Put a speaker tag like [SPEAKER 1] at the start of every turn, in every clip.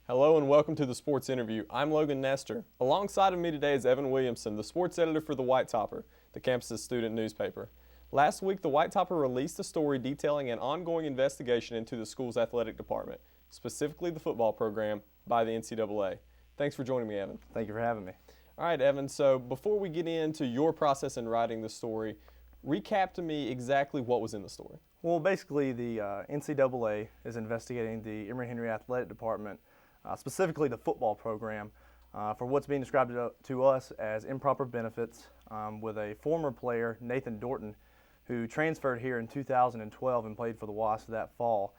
[SPEAKER 1] Hello and welcome to the Sports Interview. I'm Logan Nestor. Alongside of me today is Evan Williamson, the sports editor for the White Topper, the campus's student newspaper. Last week, the White Topper released a story detailing an ongoing investigation into the school's athletic department, specifically the football program, by the NCAA. Thanks for joining me, Evan.
[SPEAKER 2] Thank you for having me.
[SPEAKER 1] All right, Evan, so before we get into your process in writing the story, recap to me exactly what was in the story.
[SPEAKER 2] Well, basically, the NCAA is investigating the Emory Henry Athletic Department, specifically the football program, for what's being described to us as improper benefits with a former player, Nathan Dorton, who transferred here in 2012 and played for the Wasps that fall.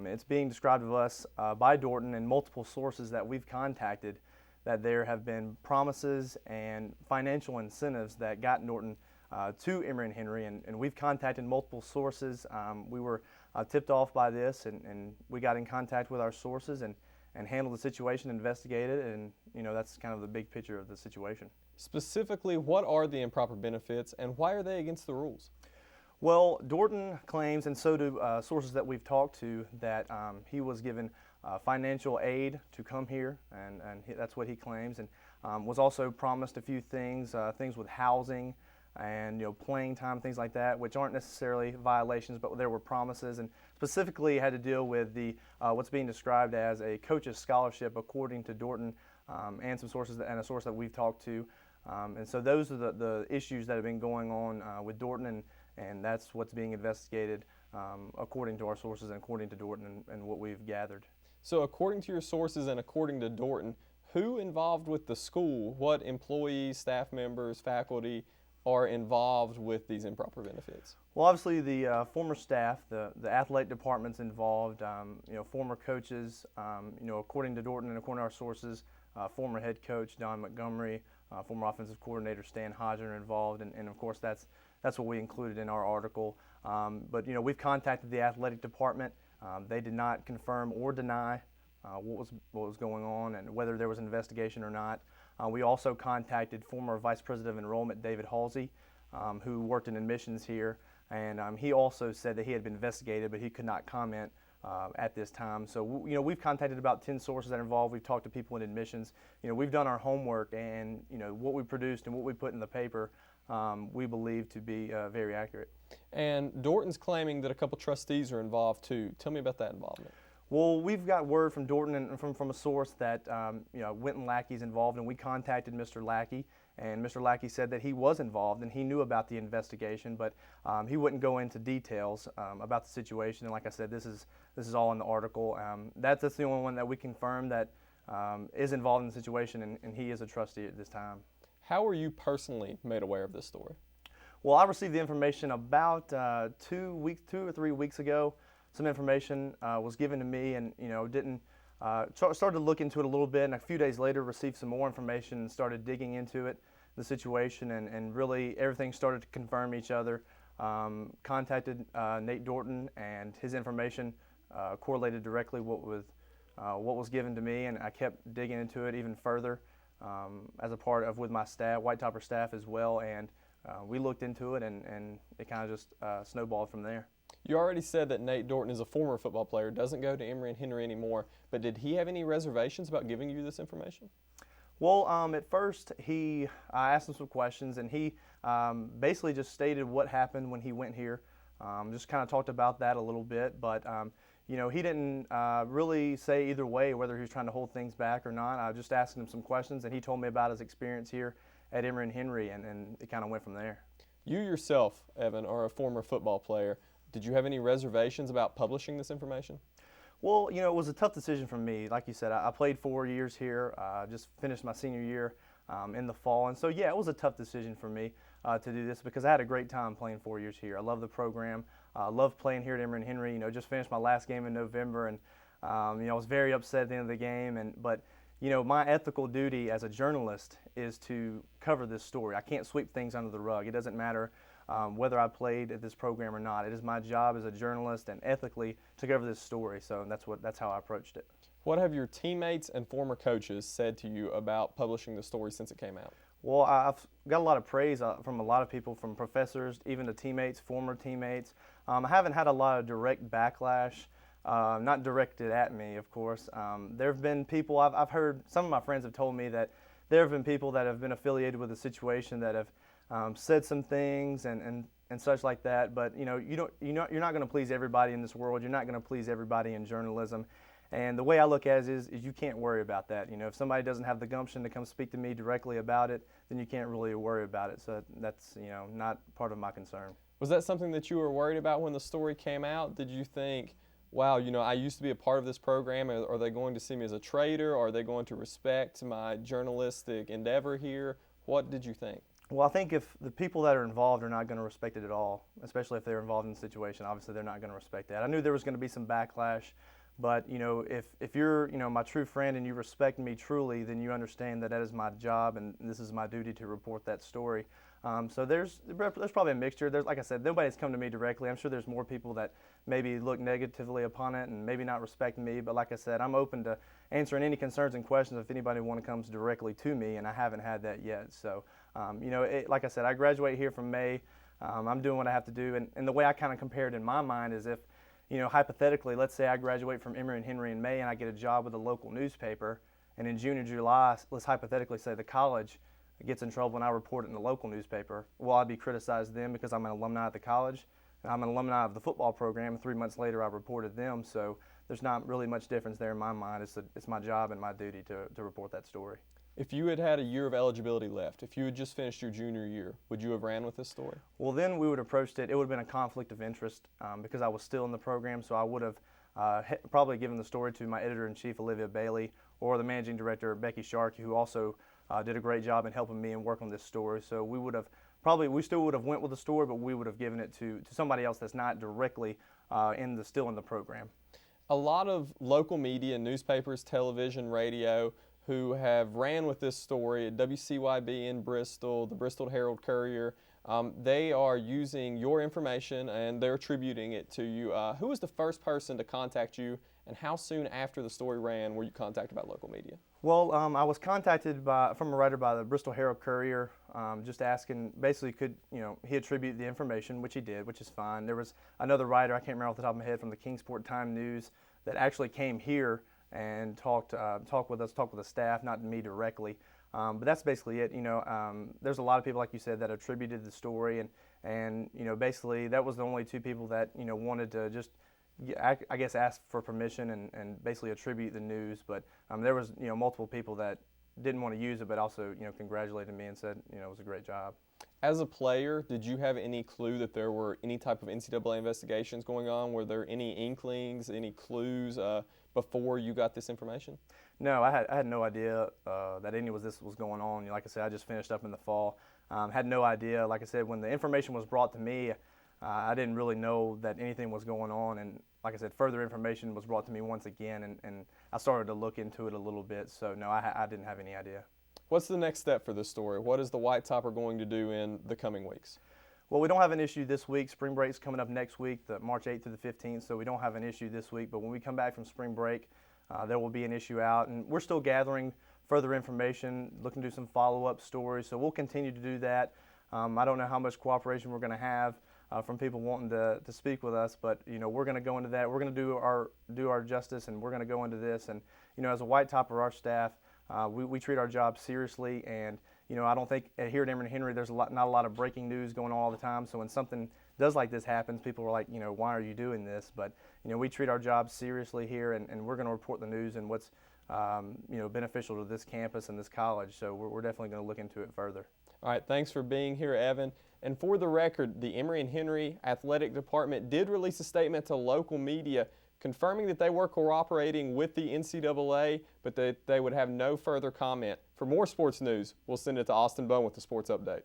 [SPEAKER 2] It's being described to us by Dorton and multiple sources that we've contacted that there have been promises and financial incentives that got Norton to Emory and Henry, and we've contacted multiple sources. We were tipped off by this, and we got in contact with our sources and handled the situation, investigated it, and that's kind of the big picture of the situation.
[SPEAKER 1] Specifically, what are the improper benefits and why are they against the rules?
[SPEAKER 2] Well, Dorton claims, and so do sources that we've talked to, that he was given financial aid to come here, and that's what he claims, and was also promised a few things, things with housing and playing time, things like that, which aren't necessarily violations, but there were promises, and specifically had to deal with the what's being described as a coach's scholarship, according to Dorton and some sources and a source that we've talked to, and so those are the issues that have been going on with Dorton, and that's what's being investigated according to our sources and according to Dorton and what we've gathered.
[SPEAKER 1] So according to your sources and according to Dorton, who involved with the school, what employees, staff members, faculty are involved with these improper benefits?
[SPEAKER 2] Well, obviously the former staff, the athletic department's involved, former coaches, according to Dorton and according to our sources, former head coach Don Montgomery, former offensive coordinator Stan Hodger are involved, and of course that's what we included in our article. But we've contacted the athletic department. They did not confirm or deny what was going on and whether there was an investigation or not. We also contacted former Vice President of Enrollment David Halsey, who worked in admissions here, and he also said that he had been investigated, but he could not comment at this time. So we've contacted about 10 sources that are involved. We've talked to people in admissions. We've done our homework, and what we produced and what we put in the paper, we believe to be very accurate.
[SPEAKER 1] And Dorton's claiming that a couple trustees are involved too. Tell me about that involvement.
[SPEAKER 2] Well, we've got word from Dorton and from a source that Winton Lackey's involved, and we contacted Mr. Lackey, and Mr. Lackey said that he was involved and he knew about the investigation, but he wouldn't go into details about the situation. And like I said, this is all in the article. That's the only one that we confirmed that is involved in the situation, and he is a trustee at this time.
[SPEAKER 1] How were you personally made aware of this story?
[SPEAKER 2] Well, I received the information about 2 or 3 weeks ago. Some information was given to me, and started to look into it a little bit, and a few days later received some more information and started digging into it, the situation, and really everything started to confirm each other. Contacted Nate Dorton, and his information correlated directly what was given to me, and I kept digging into it even further as a part of with my staff, White Topper staff as well, and we looked into it, and it kind of just snowballed from there.
[SPEAKER 1] You already said that Nate Dorton is a former football player, doesn't go to Emory and Henry anymore, but did he have any reservations about giving you this information?
[SPEAKER 2] Well, at first I asked him some questions, and he basically just stated what happened when he went here. Just kind of talked about that a little bit, but he didn't really say either way whether he was trying to hold things back or not. I just asked him some questions, and he told me about his experience here at Emory and Henry, and it kind of went from there.
[SPEAKER 1] You yourself, Evan, are a former football player. Did you have any reservations about publishing this information?
[SPEAKER 2] Well, it was a tough decision for me. Like you said, I played 4 years here, just finished my senior year in the fall. And so, yeah, it was a tough decision for me to do this because I had a great time playing 4 years here. I love the program. I love playing here at Emory and Henry. Just finished my last game in November, and I was very upset at the end of the game. But my ethical duty as a journalist is to cover this story. I can't sweep things under the rug. It doesn't matter whether I played at this program or not. It is my job as a journalist and ethically to cover this story. So that's how I approached it.
[SPEAKER 1] What have your teammates and former coaches said to you about publishing the story since it came out?
[SPEAKER 2] Well, I've got a lot of praise from a lot of people, from professors, even to teammates, former teammates. I haven't had a lot of direct backlash not directed at me, of course. There have been people, I've heard, some of my friends have told me that there have been people that have been affiliated with the situation that have said some things and such like that. But you know, you're not going to please everybody in this world. You're not going to please everybody in journalism. And the way I look at it is you can't worry about that. You know, if somebody doesn't have the gumption to come speak to me directly about it, then you can't really worry about it. So that's, you know, not part of my concern.
[SPEAKER 1] Was that something that you were worried about when the story came out? Did you think, wow, you know, I used to be a part of this program. Are they going to see me as a traitor? Are they going to respect my journalistic endeavor here? What did you think?
[SPEAKER 2] Well, I think if the people that are involved are not going to respect it at all, especially if they're involved in the situation, obviously they're not going to respect that. I knew there was going to be some backlash, but you know, if you're, you know, my true friend and you respect me truly, then you understand that that is my job and this is my duty to report that story. So there's probably a mixture. There's, like I said, nobody's come to me directly. I'm sure there's more people that maybe look negatively upon it and maybe not respect me. But like I said, I'm open to answering any concerns and questions if anybody comes directly to me, and I haven't had that yet. So, you know, like I said, I graduate here from May. I'm doing what I have to do, and the way I kind of compare it in my mind is if, you know, hypothetically, let's say I graduate from Emory and Henry in May and I get a job with a local newspaper, and in June or July, let's hypothetically say the college gets in trouble and I report it in the local newspaper. Will I be criticized then because I'm an alumni at the college? And I'm an alumni of the football program, and 3 months later I reported them. So there's not really much difference there in my mind. It's my job and my duty to report that story.
[SPEAKER 1] If you had had a year of eligibility left, if you had just finished your junior year, would you have ran with this story?
[SPEAKER 2] Well, then we would have approached it. It would have been a conflict of interest because I was still in the program, so I would have probably given the story to my editor-in-chief, Olivia Bailey, or the managing director, Becky Sharkey, who also did a great job in helping me and work on this story. So we would have we still would have went with the story, but we would have given it to somebody else that's not directly still in the program.
[SPEAKER 1] A lot of local media, newspapers, television, radio, who have ran with this story at WCYB in Bristol, the Bristol Herald Courier, they are using your information and they're attributing it to you. Who was the first person to contact you, and how soon after the story ran were you contacted by local media?
[SPEAKER 2] Well, I was contacted from a writer by the Bristol Herald Courier, just asking, basically, could he attribute the information, which he did, which is fine. There was another writer, I can't remember off the top of my head, from the Kingsport Time News that actually came here and talked with us, talked with the staff, not me directly. But that's basically it. There's a lot of people, like you said, that attributed the story, and basically that was the only two people that wanted to just, I guess, ask for permission and basically attribute the news. But there was multiple people that didn't want to use it, but also congratulated me and said it was a great job.
[SPEAKER 1] As a player, did you have any clue that there were any type of NCAA investigations going on? Were there any inklings, any clues before you got this information?
[SPEAKER 2] No, I had no idea that any of this was going on. Like I said, I just finished up in the fall. Had no idea. Like I said, when the information was brought to me, I didn't really know that anything was going on. And like I said, further information was brought to me once again, and I started to look into it a little bit. So no, I didn't have any idea.
[SPEAKER 1] What's the next step for this story? What is the White Topper going to do in the coming weeks?
[SPEAKER 2] Well, we don't have an issue this week. Spring break's coming up next week, the March 8th through the 15th, so we don't have an issue this week. But when we come back from spring break, there will be an issue out, and we're still gathering further information, looking to do some follow-up stories. So we'll continue to do that. I don't know how much cooperation we're going to have from people wanting to speak with us, but we're going to go into that. We're going to do our justice, and we're going to go into this. And as a White Topper, our staff, we treat our job seriously, and I don't think here at Emory and Henry there's not a lot of breaking news going on all the time. So when something does like this happens, people are like, why are you doing this? But we treat our job seriously here, and we're going to report the news and what's beneficial to this campus and this college. So we're definitely going to look into it further.
[SPEAKER 1] All right, thanks for being here, Evan. And for the record, the Emory and Henry Athletic Department did release a statement to local media confirming that they were cooperating with the NCAA, but that they would have no further comment. For more sports news, we'll send it to Austin Bone with the Sports Update.